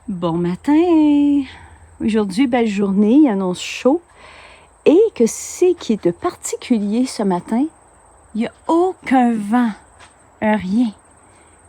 Bon matin! Aujourd'hui, belle journée, il annonce chaud. Et que c'est qui est de particulier ce matin? Il n'y a aucun vent, rien.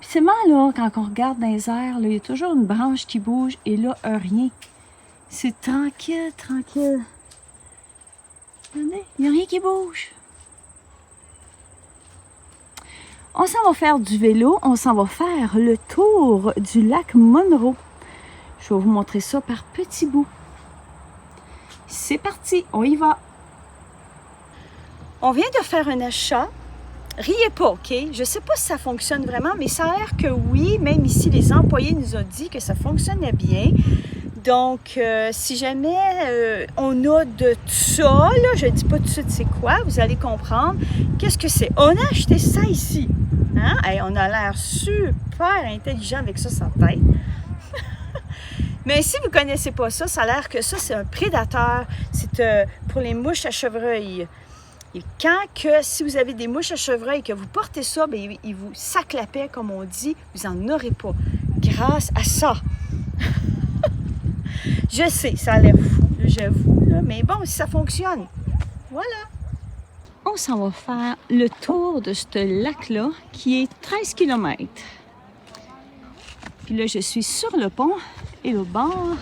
Puis c'est marrant, là, quand on regarde dans les airs, là, il y a toujours une branche qui bouge et là, rien. C'est tranquille, tranquille. Regardez, il n'y a rien qui bouge. On s'en va faire du vélo, on s'en va faire le tour du lac Monroe. Je vais vous montrer ça par petits bouts. C'est parti, on y va. On vient de faire un achat. Riez pas, OK? Je sais pas si ça fonctionne vraiment, mais ça a l'air que oui. Même ici, les employés nous ont dit que ça fonctionnait bien. Donc, si jamais on a de ça, là, je ne dis pas tout de suite c'est quoi, vous allez comprendre. Qu'est-ce que c'est? On a acheté ça ici. Hein? Hey, on a l'air super intelligent avec ça sur la tête. Mais si vous ne connaissez pas ça, ça a l'air que ça, c'est un prédateur. C'est pour les mouches à chevreuil. Et si vous avez des mouches à chevreuil et que vous portez ça, bien, ils vous sacent la paix, comme on dit, vous n'en aurez pas. Grâce à ça. Je sais, ça a l'air fou, j'avoue, mais bon, si ça fonctionne, voilà. On s'en va faire le tour de ce lac-là, qui est 13 km. Puis là, je suis sur le pont et au bord,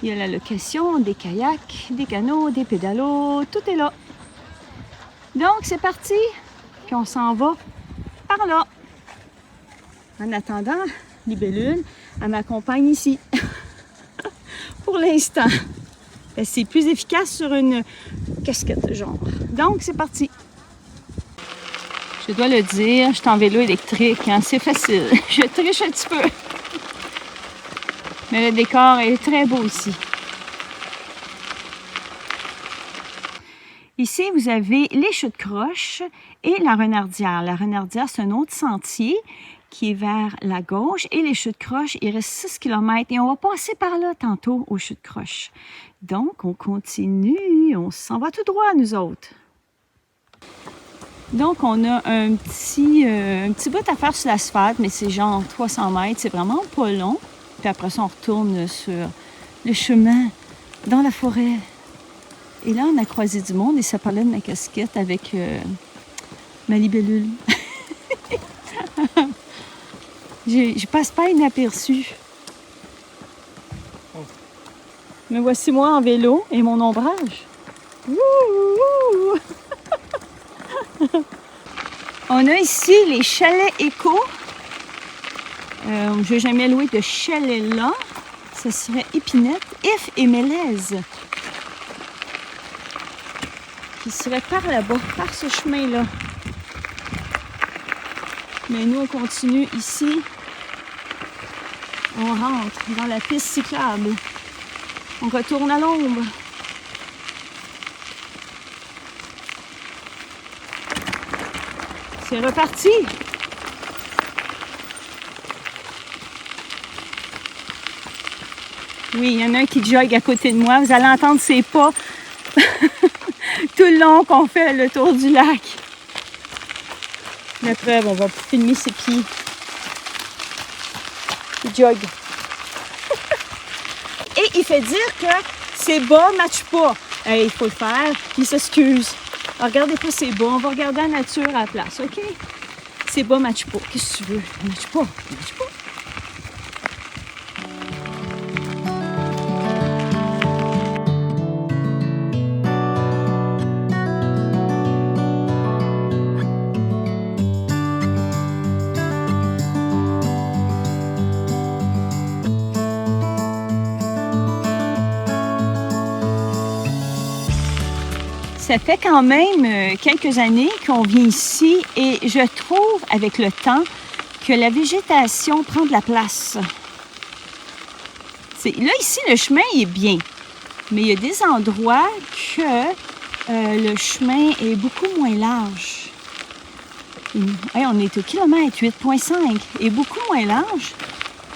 il y a la location des kayaks, des canots, des pédalos, tout est là. Donc, c'est parti, puis on s'en va par là. En attendant, Libellule, elle m'accompagne ici. Pour l'instant. C'est plus efficace sur une casquette, genre. Donc, c'est parti. Je dois le dire, je suis en vélo électrique, hein, c'est facile. Je triche un petit peu. Mais le décor est très beau ici. Ici, vous avez les Chutes-Croches et la Renardière. La Renardière, c'est un autre sentier qui est vers la gauche. Et les Chutes-Croches, il reste 6 km. Et on va passer par là tantôt aux Chutes-Croches. Donc, on continue. On s'en va tout droit, nous autres. Donc, on a un petit bout à faire sur l'asphalte, mais c'est genre 300 mètres. C'est vraiment pas long. Puis après ça, on retourne sur le chemin dans la forêt. Et là, on a croisé du monde et ça parlait de ma casquette avec ma libellule. Je passe pas inaperçu. Me voici moi en vélo et mon ombrage. On a ici les chalets éco. Je n'ai jamais loué de chalet là. Ce serait Épinette, If et Mélèze. Qui serait par là-bas, par ce chemin-là. Mais nous, on continue ici. On rentre dans la piste cyclable. On retourne à l'ombre. C'est reparti. Oui, il y en a un qui jogue à côté de moi. Vous allez entendre ses pas tout le long qu'on fait le tour du lac. La preuve, on va filmer ses pieds. Il jogue. Et il fait dire que ses bas ne matchent pas. Il faut le faire. Il s'excuse. Regardez pas ses bas. On va regarder la nature à la place, OK? Ses bas ne matchent pas. Qu'est-ce que tu veux? Ils ne matchent pas. Ils ne matchent pas. Ça fait quand même quelques années qu'on vient ici et je trouve avec le temps que la végétation prend de la place. Là, ici, le chemin est bien, mais il y a des endroits que le chemin est beaucoup moins large. On est au kilomètre 8,5 et beaucoup moins large.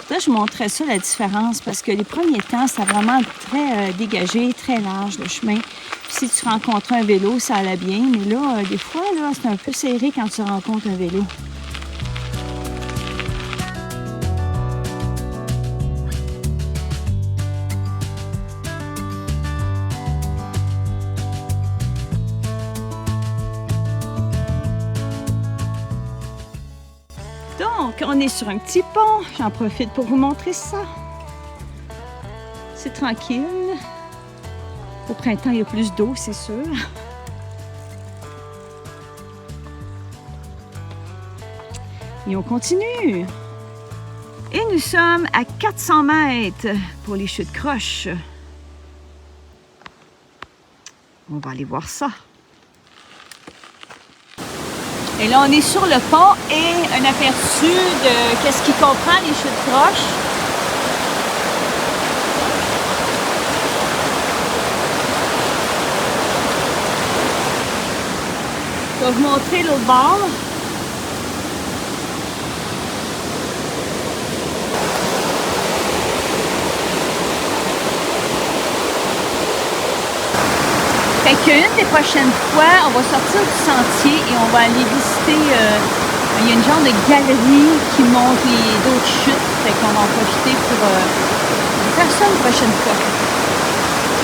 Là, je montrais ça, la différence, parce que les premiers temps, c'était vraiment très dégagé, très large, le chemin. Puis si tu rencontrais un vélo, ça allait bien. Mais là, des fois, là, c'est un peu serré quand tu rencontres un vélo. Donc, on est sur un petit pont. J'en profite pour vous montrer ça. C'est tranquille. Au printemps, il y a plus d'eau, c'est sûr. Et on continue. Et nous sommes à 400 mètres pour les chutes croches. On va aller voir ça. Et là, on est sur le pont et un aperçu de qu'est-ce qui comprend les chutes croches. Je vais vous montrer l'autre bord. Fait qu'une des prochaines fois, on va sortir du sentier et on va aller visiter. Il y a une genre de galerie qui montre d'autres chutes. Fait qu'on va en profiter pour faire ça une prochaine fois.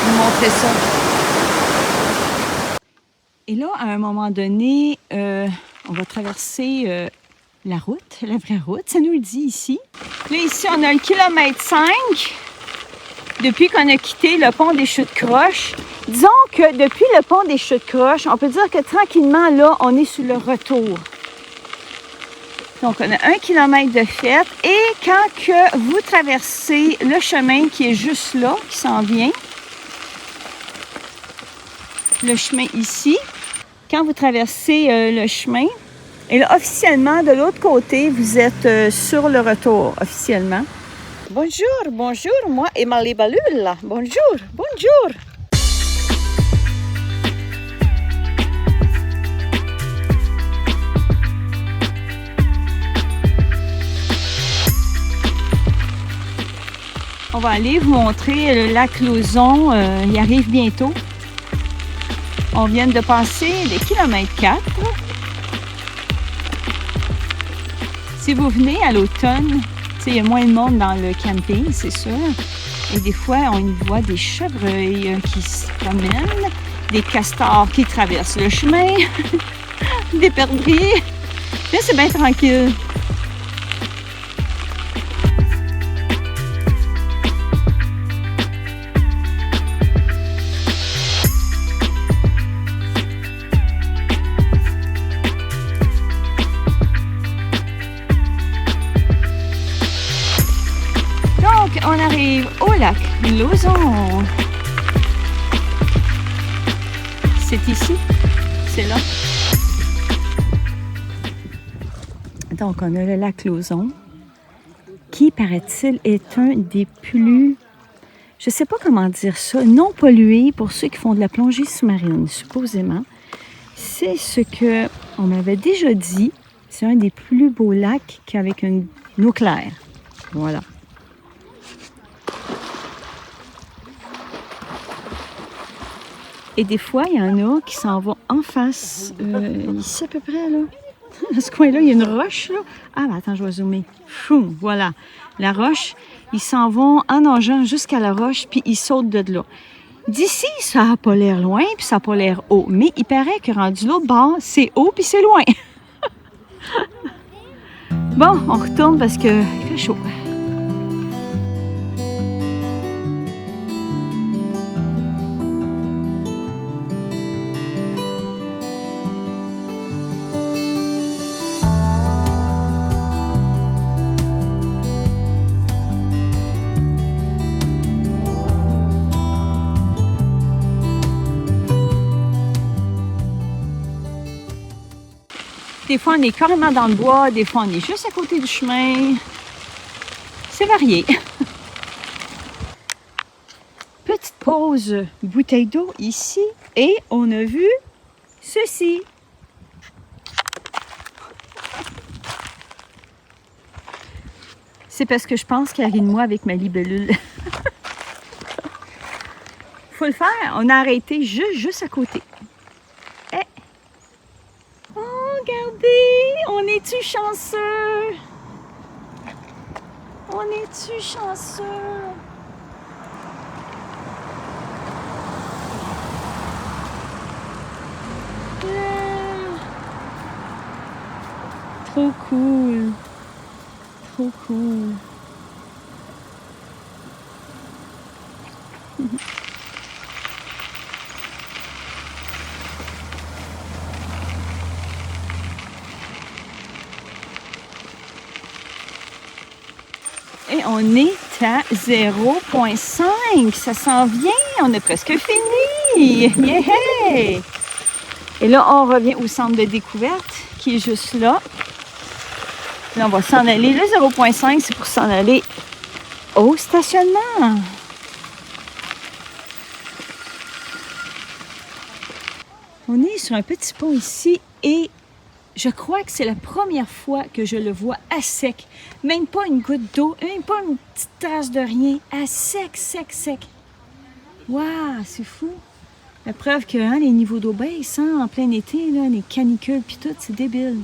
Vous montrer ça. Et là, à un moment donné, on va traverser la route, la vraie route. Ça nous le dit ici. Là, ici, on a 1,5 km depuis qu'on a quitté le pont des Chutes-Croches. Disons que depuis le pont des Chutes-Croches, on peut dire que tranquillement, là, on est sur le retour. Donc, on a 1 km de fait. Et quand que vous traversez le chemin qui est juste là, qui s'en vient, le chemin ici, quand vous traversez le chemin, et là, officiellement, de l'autre côté, vous êtes sur le retour, officiellement. Bonjour, bonjour, moi et ma libellule. Bonjour, bonjour. On va aller vous montrer le lac Lauzon. Il arrive bientôt. On vient de passer les kilomètres 4. Si vous venez à l'automne, il y a moins de monde dans le camping, c'est sûr. Et des fois, on y voit des chevreuils qui se promènent, des castors qui traversent le chemin, des perdrix. Là, c'est bien tranquille. On arrive au lac Lauzon. C'est ici, c'est là. Donc, on a le lac Lauzon, qui, paraît-il, est un des plus, je ne sais pas comment dire ça, non pollués pour ceux qui font de la plongée sous-marine, supposément. C'est ce que on m'avait déjà dit. C'est un des plus beaux lacs qu'avec une eau claire. Voilà. Et des fois, il y en a qui s'en vont en face, ici à peu près, là. Dans ce coin-là, il y a une roche, là. Ah, ben, attends, je vais zoomer. Fou, voilà, la roche. Ils s'en vont en nageant jusqu'à la roche, puis ils sautent de là. D'ici, ça n'a pas l'air loin, puis ça n'a pas l'air haut. Mais il paraît que rendu l'autre bord, c'est haut, puis c'est loin. Bon, on retourne parce qu'il fait chaud. Des fois, on est carrément dans le bois. Des fois, on est juste à côté du chemin. C'est varié. Petite pause bouteille d'eau ici. Et on a vu ceci. C'est parce que je pense qu'elle rit de moi avec ma libellule. Faut le faire. On a arrêté juste à côté. Regardez, on est-tu chanceux? On est-tu chanceux? Trop cool. trop cool. Et on est à 0,5. Ça s'en vient. On est presque fini. Yeah! Et là, on revient au centre de découverte qui est juste là. Là, on va s'en aller. Le 0,5, c'est pour s'en aller au stationnement. On est sur un petit pont ici et je crois que c'est la première fois que je le vois à sec. Même pas une goutte d'eau, même pas une petite trace de rien. À sec, sec, sec. Waouh, c'est fou. La preuve que les niveaux d'eau baissent en plein été, là, les canicules puis tout, c'est débile.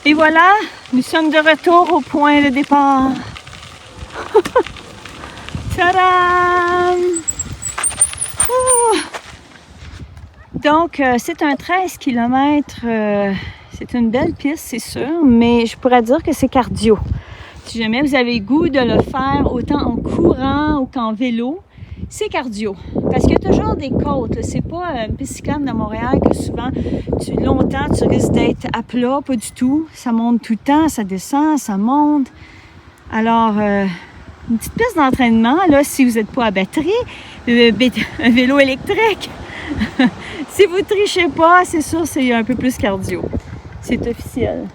Et voilà, nous sommes de retour au point de départ. Tadam! Donc, c'est un 13 km. C'est une belle piste, c'est sûr, mais je pourrais dire que c'est cardio. Si jamais vous avez le goût de le faire autant en courant ou qu'en vélo, c'est cardio. Parce qu'il y a toujours des côtes. C'est pas une piste cyclable de Montréal que souvent, longtemps, tu risques d'être à plat, pas du tout. Ça monte tout le temps, ça descend, ça monte. Alors, une petite piste d'entraînement, là, si vous n'êtes pas à batterie, un vélo électrique. Si vous ne trichez pas, c'est sûr, c'est un peu plus cardio. C'est officiel.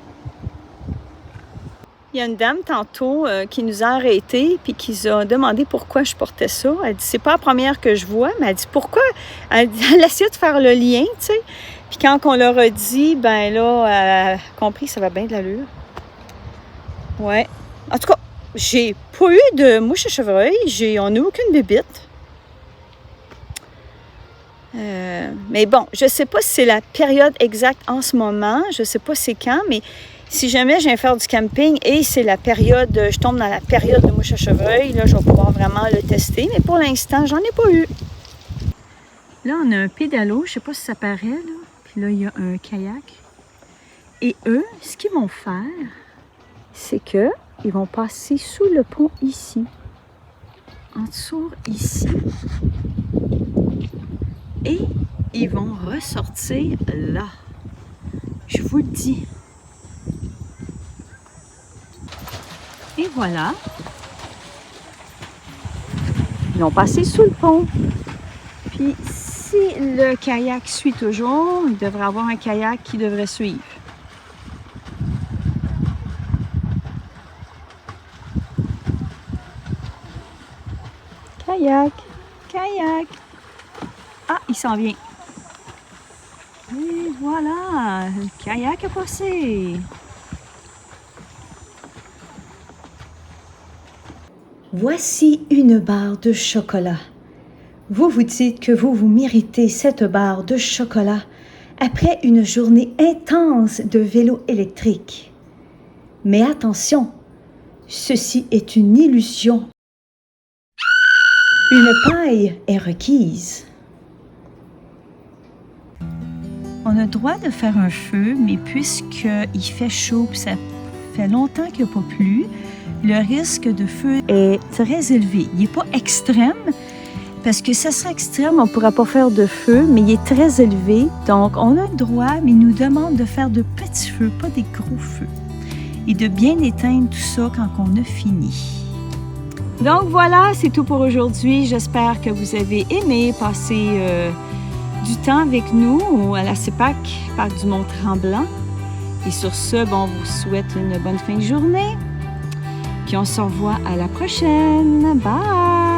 Il y a une dame tantôt qui nous a arrêtés puis qui nous a demandé pourquoi je portais ça. Elle dit, c'est pas la première que je vois, mais elle dit, pourquoi? Elle a essayé de faire le lien, tu sais. Puis quand on leur a dit, ben là, elle a compris que ça va bien de l'allure. Ouais. En tout cas, j'ai pas eu de mouche à chevreuil. On n'a aucune bébite. Mais bon, je sais pas si c'est la période exacte en ce moment. Je sais pas c'est quand, mais si jamais je viens faire du camping et c'est la période, je tombe dans la période de mouche à chevreuil, là, je vais pouvoir vraiment le tester. Mais pour l'instant, j'en ai pas eu. Là, on a un pédalo, je sais pas si ça paraît, là. Puis là, il y a un kayak. Et eux, ce qu'ils vont faire, c'est que ils vont passer sous le pont ici. En dessous, ici. Et ils vont ressortir là. Je vous le dis. Et voilà. Ils vont passer sous le pont. Puis, si le kayak suit toujours, il devrait avoir un kayak qui devrait suivre. Kayak, kayak. Ah, il s'en vient. Et voilà, le kayak a passé. Voici une barre de chocolat. Vous vous dites que vous méritez cette barre de chocolat après une journée intense de vélo électrique. Mais attention, ceci est une illusion. Une paille est requise. On a le droit de faire un feu, mais puisqu'il fait chaud et ça fait longtemps qu'il n'y a pas plu, le risque de feu est très élevé. Il n'est pas extrême, parce que ça serait extrême, on ne pourra pas faire de feu, mais il est très élevé. Donc, on a le droit, mais il nous demande de faire de petits feux, pas des gros feux. Et de bien éteindre tout ça quand on a fini. Donc voilà, c'est tout pour aujourd'hui. J'espère que vous avez aimé passer du temps avec nous à la CEPAC, Parc du Mont-Tremblant. Et sur ce, bon, on vous souhaite une bonne fin de journée. Puis on se revoit à la prochaine. Bye!